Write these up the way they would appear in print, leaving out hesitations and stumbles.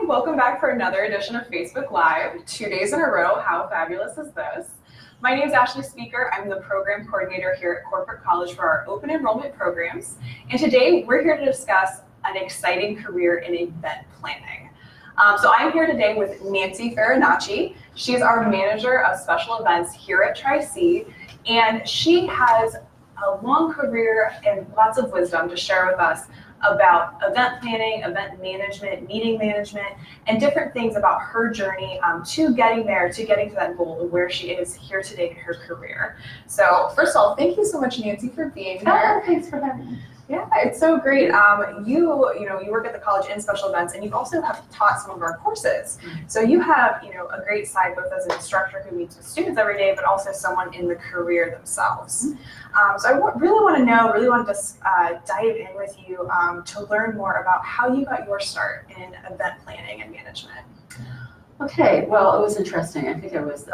welcome back for another edition of Facebook Live. 2 days in a row, how fabulous is this? My name is Ashley Speaker. I'm the program coordinator here at Corporate College for our open enrollment programs. And today we're here to discuss an exciting career in event planning. So I'm here today with Nancy Farinacci. She's our manager of special events here at Tri-C, and she has a long career and lots of wisdom to share with us about event planning, event management, meeting management, and different things about her journey to getting there, to getting to that goal of where she is here today in her career. So first of all, thank you so much, Nancy, for being here. Oh, thanks for having me. Yeah, it's so great. You work at the college in special events, and you also have taught some of our courses. So you have, a great side both as an instructor who meets with students every day, but also someone in the career themselves. So I really want to dive in with you to learn more about how you got your start in event planning and management. Okay, well, it was interesting. I think I was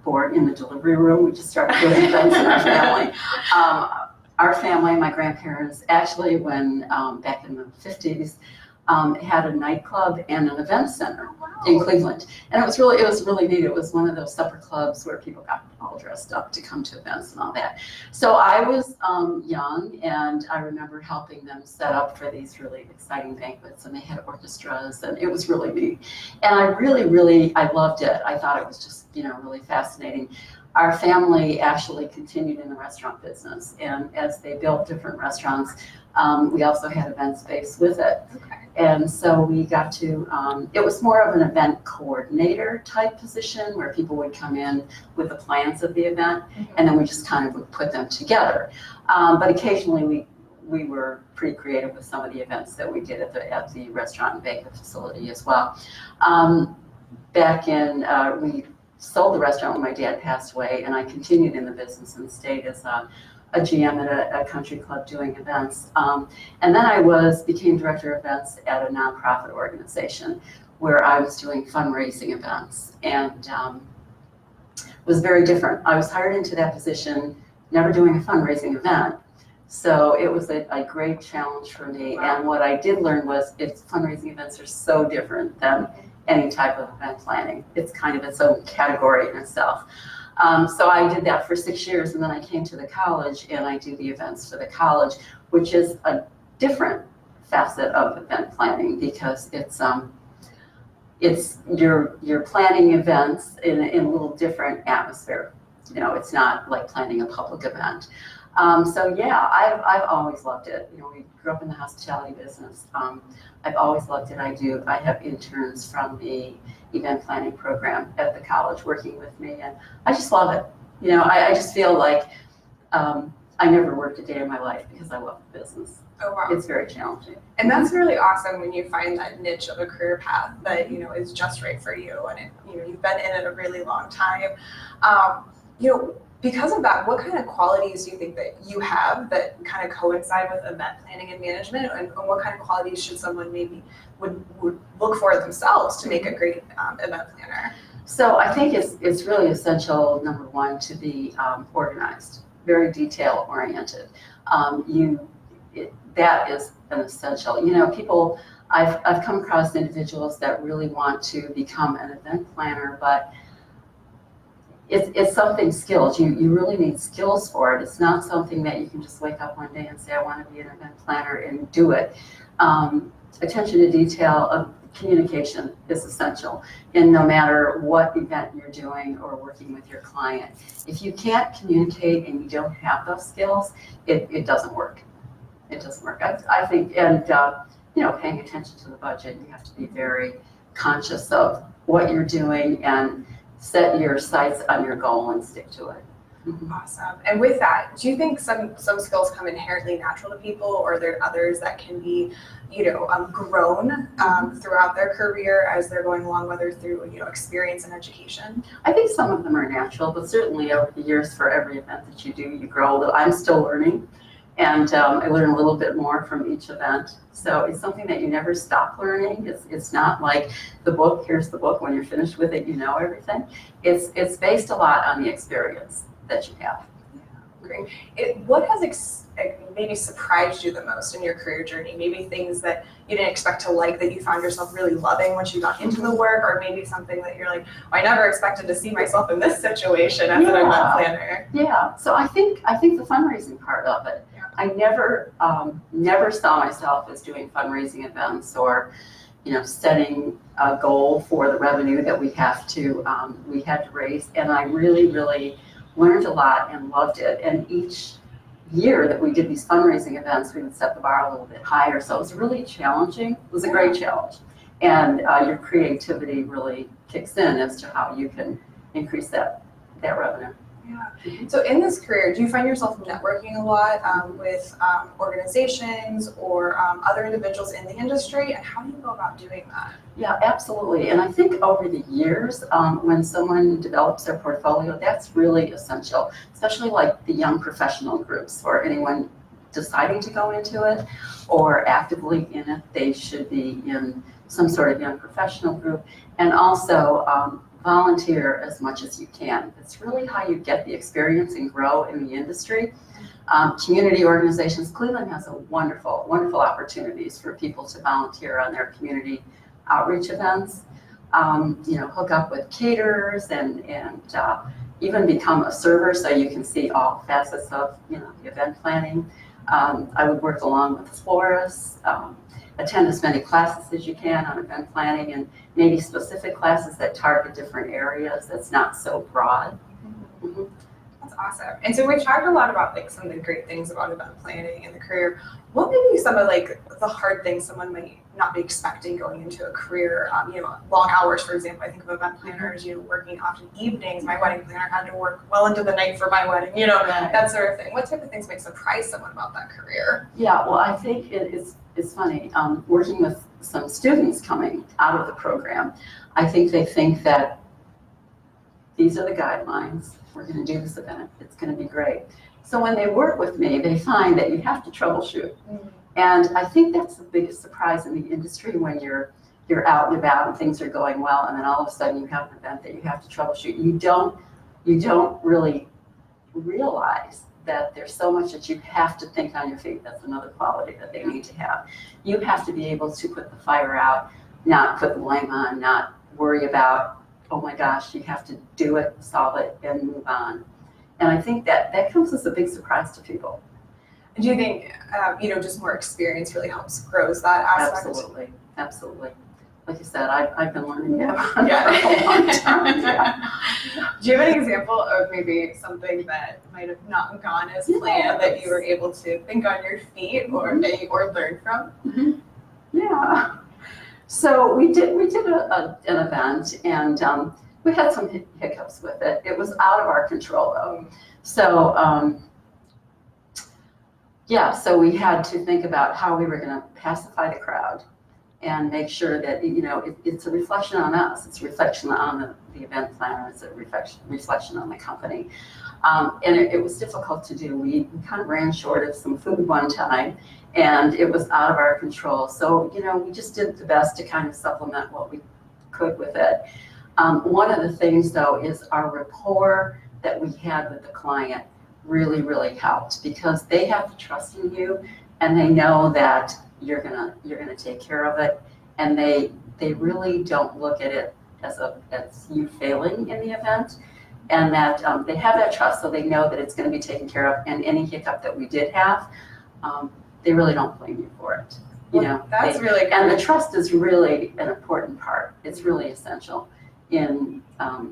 born in the delivery room. We just started doing events in our family. Our family, my grandparents, actually, when back in the 50s, had a nightclub and an event center in Cleveland, and it was really neat. It was one of those supper clubs where people got all dressed up to come to events and all that. So I was young, and I remember helping them set up for these really exciting banquets, and they had orchestras, and it was really neat. And I loved it. I thought it was just really fascinating. Our family actually continued in the restaurant business, and as they built different restaurants, we also had event space with it. Okay. And so we got to, it was more of an event coordinator type position where people would come in with the plans of the event, and then we just kind of would put them together. But occasionally we were pretty creative with some of the events that we did at the restaurant and banquet facility as well. We sold the restaurant when my dad passed away, and I continued in the business and stayed as a GM at a country club doing events. And then I became director of events at a nonprofit organization where I was doing fundraising events, and was very different. I was hired into that position, never doing a fundraising event. So it was a great challenge for me. Wow. And what I did learn was fundraising events are so different than any type of event planning. It's kind of its own category in itself. So I did that for 6 years, and then I came to the college and I do the events for the college, which is a different facet of event planning because you're planning events in a little different atmosphere. It's not like planning a public event. So yeah, I've always loved it. We grew up in the hospitality business. I've always loved it. I have interns from the event planning program at the college working with me, and I just love it. I just feel like I never worked a day in my life because I love the business. Oh wow. It's very challenging. And that's really awesome when you find that niche of a career path that is just right for you, and you've been in it a really long time. Because of that, what kind of qualities do you think that you have that kind of coincide with event planning and management, and what kind of qualities should someone maybe would look for themselves to make a great event planner? So I think it's really essential, number one, to be organized, very detail oriented. That is an essential. People, I've come across individuals that really want to become an event planner, but it's something skills. You really need skills for it. It's not something that you can just wake up one day and say, I want to be an event planner and do it. Attention to detail of communication is essential. And no matter what event you're doing or working with your client, if you can't communicate and you don't have those skills, it doesn't work. It doesn't work. I think, and paying attention to the budget, you have to be very conscious of what you're doing and set your sights on your goal and stick to it. Mm-hmm. Awesome. And with that, do you think some skills come inherently natural to people, or are there others that can be, grown throughout their career as they're going along, whether through, experience and education? I think some of them are natural, but certainly over the years, for every event that you do, you grow a little. I'm still learning, and I learn a little bit more from each event. So it's something that you never stop learning. It's not like the book, here's the book, when you're finished with it, you know everything. It's based a lot on the experience that you have. Yeah, great. What has like maybe surprised you the most in your career journey? Maybe things that you didn't expect to like that you found yourself really loving once you got into the work, or maybe something that you're like, oh, I never expected to see myself in this situation as an event planner. Yeah, so I think the fundraising part of it, I never saw myself as doing fundraising events or, setting a goal for the revenue that we had to raise. And I really, really learned a lot and loved it. And each year that we did these fundraising events, we would set the bar a little bit higher. So it was really challenging. It was a great challenge. And your creativity really kicks in as to how you can increase that revenue. Yeah. So in this career, do you find yourself networking a lot with organizations or other individuals in the industry? And how do you go about doing that? Yeah, absolutely. And I think over the years, when someone develops their portfolio, that's really essential, especially like the young professional groups or anyone deciding to go into it or actively in it. They should be in some sort of young professional group, and also volunteer as much as you can. It's really how you get the experience and grow in the industry. Community organizations, Cleveland has a wonderful, wonderful opportunities for people to volunteer on their community outreach events. Hook up with caterers and even become a server so you can see all facets of the event planning. I would work along with florists, attend as many classes as you can on event planning, and maybe specific classes that target different areas that's not so broad. Mm-hmm. That's awesome. And so we've talked a lot about like some of the great things about event planning and the career. What may be some of like the hard things someone might not be expecting going into a career? Long hours, for example. I think of event planners, working often evenings. My wedding planner had to work well into the night for my wedding, that sort of thing. What type of things might surprise someone about that career? Yeah, well, I think it's funny, working with some students coming out of the program, I think they think that these are the guidelines, we're going to do this event, it's going to be great. So when they work with me, they find that you have to troubleshoot. Mm-hmm. And I think that's the biggest surprise in the industry when you're out and about and things are going well, and then all of a sudden you have an event that you have to troubleshoot. You don't really realize that there's so much that you have to think on your feet. That's another quality that they need to have. You have to be able to put the fire out, not put the blame on, not worry about, oh my gosh, you have to do it, solve it, and move on. And I think that comes as a big surprise to people. Do you think, just more experience really grows that aspect? Absolutely. Like you said, I've been learning that for a long time. Yeah. Do you have an example of maybe something that might have not gone as planned that you were able to think on your feet or learn from? Mm-hmm. Yeah. So we did an event, and we had some hiccups with it. It was out of our control though. So so we had to think about how we were going to pacify the crowd and make sure that it's a reflection on us. It's a reflection on the event planner. It's a reflection on the company. And it was difficult to do. We kind of ran short of some food one time, and it was out of our control. So we just did the best to kind of supplement what we could with it. One of the things though is our rapport that we had with the client really, really helped, because they have the trust in you, and they know that you're gonna take care of it, and they really don't look at it as you failing in the event, and that they have that trust, so they know that it's going to be taken care of. And any hiccup that we did have, they really don't blame you for it. That's really good. And the trust is really an important part. It's really essential in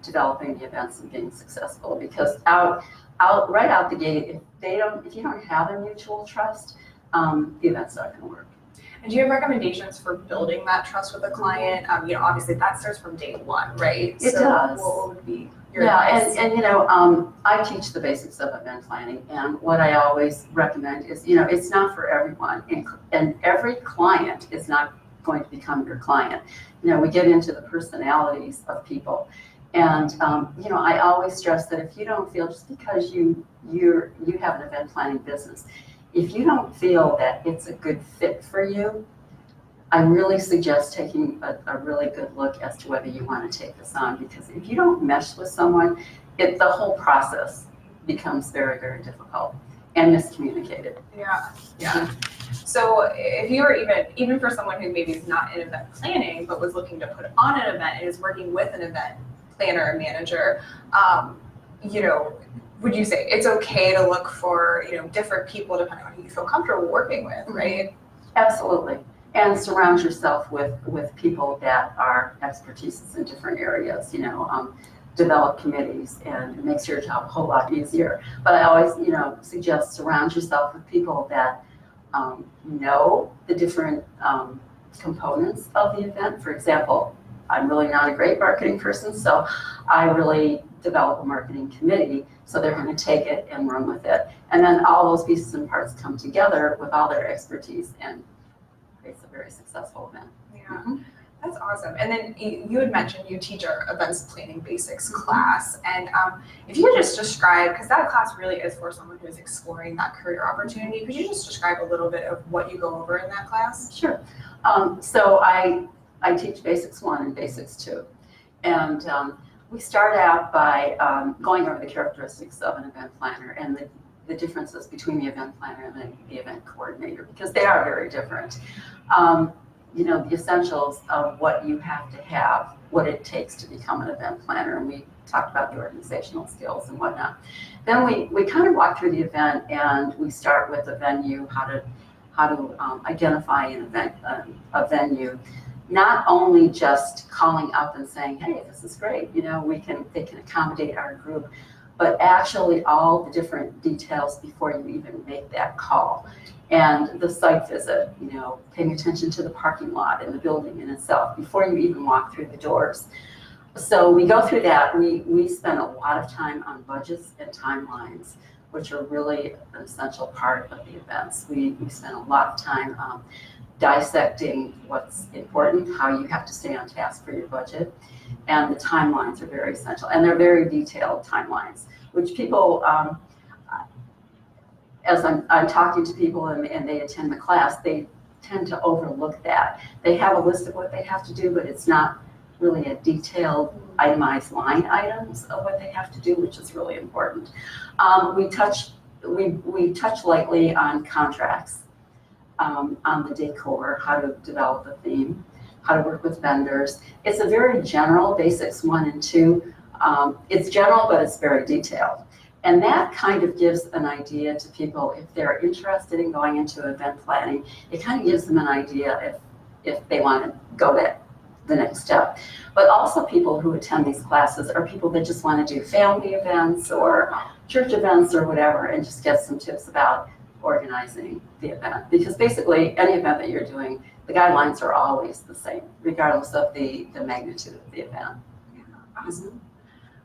developing the events and being successful, because right out the gate, if you don't have a mutual trust, the event's not going to work. And do you have recommendations for building that trust with a client? Obviously that starts from day one, right? It does. What would be your advice? And I teach the basics of event planning, and what I always recommend is, it's not for everyone, and every client is not going to become your client. We get into the personalities of people. And I always stress that if you don't feel, just because you have an event planning business, if you don't feel that it's a good fit for you, I really suggest taking a really good look as to whether you want to take this on, because if you don't mesh with someone, the whole process becomes very, very difficult. and miscommunicated. Yeah, yeah. So if you were even for someone who maybe is not in event planning, but was looking to put on an event and is working with an event planner or manager, you know, would you say it's okay to look for, you know, different people depending on who you feel comfortable working with, right? Absolutely. And surround yourself with people that are expertise in different areas, you know, develop committees, and it makes your job a whole lot easier. But I always, you know, suggest surround yourself with people that know the different components of the event. For example, I'm really not a great marketing person, so I really develop a marketing committee, so they're going to take it and run with it. And then all those pieces and parts come together with all their expertise and creates a very successful event. Yeah, that's awesome. And then you had mentioned you teach our events planning basics class, and if you could just describe, because that class really is for someone who is exploring that career opportunity, could you just describe a little bit of what you go over in that class? Sure. So I teach Basics 1 and Basics 2. And we start out by going over the characteristics of an event planner and the differences between the event planner and the event coordinator, because they are very different. You know, the essentials of what you have to have, what it takes to become an event planner, and we talked about the organizational skills and whatnot. Then we kind of walk through the event, and we start with the venue, how to identify an event, a venue. Not only just calling up and saying, hey, this is great, you know, they can accommodate our group, but actually all the different details before you even make that call. And the site visit, you know, paying attention to the parking lot and the building in itself before you even walk through the doors. So we go through that. We spend a lot of time on budgets and timelines, which are really an essential part of the events. We spend a lot of time dissecting what's important, how you have to stay on task for your budget, and the timelines are very essential, and they're very detailed timelines, which people, as I'm talking to people and they attend the class, they tend to overlook that. They have a list of what they have to do, but it's not really a detailed, itemized line items of what they have to do, which is really important. We touch lightly on contracts, on the decor, how to develop a theme, how to work with vendors. It's a very general, Basics 1 and 2. It's general, but it's very detailed. And that kind of gives an idea to people if they're interested in going into event planning. It kind of gives them an idea if they want to go that the next step. But also people who attend these classes are people that just want to do family events or church events or whatever, and just get some tips about organizing the event. Because basically any event that you're doing, the guidelines are always the same, regardless of the magnitude of the event. Awesome.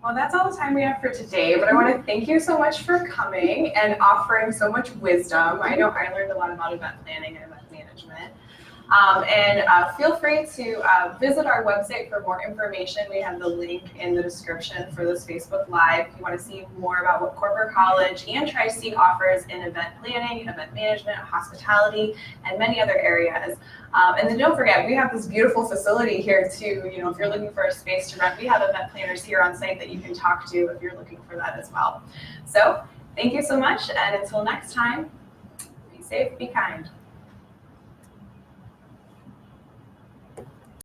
Well, that's all the time we have for today, but I want to thank you so much for coming and offering so much wisdom. I know I learned a lot about event planning and event management. Feel free to visit our website for more information. We have the link in the description for this Facebook Live. If you want to see more about what Corporate College and Tri-C offers in event planning, event management, hospitality, and many other areas. And then don't forget, we have this beautiful facility here too. You know, if you're looking for a space to rent, we have event planners here on site that you can talk to if you're looking for that as well. So thank you so much, and until next time, be safe, be kind.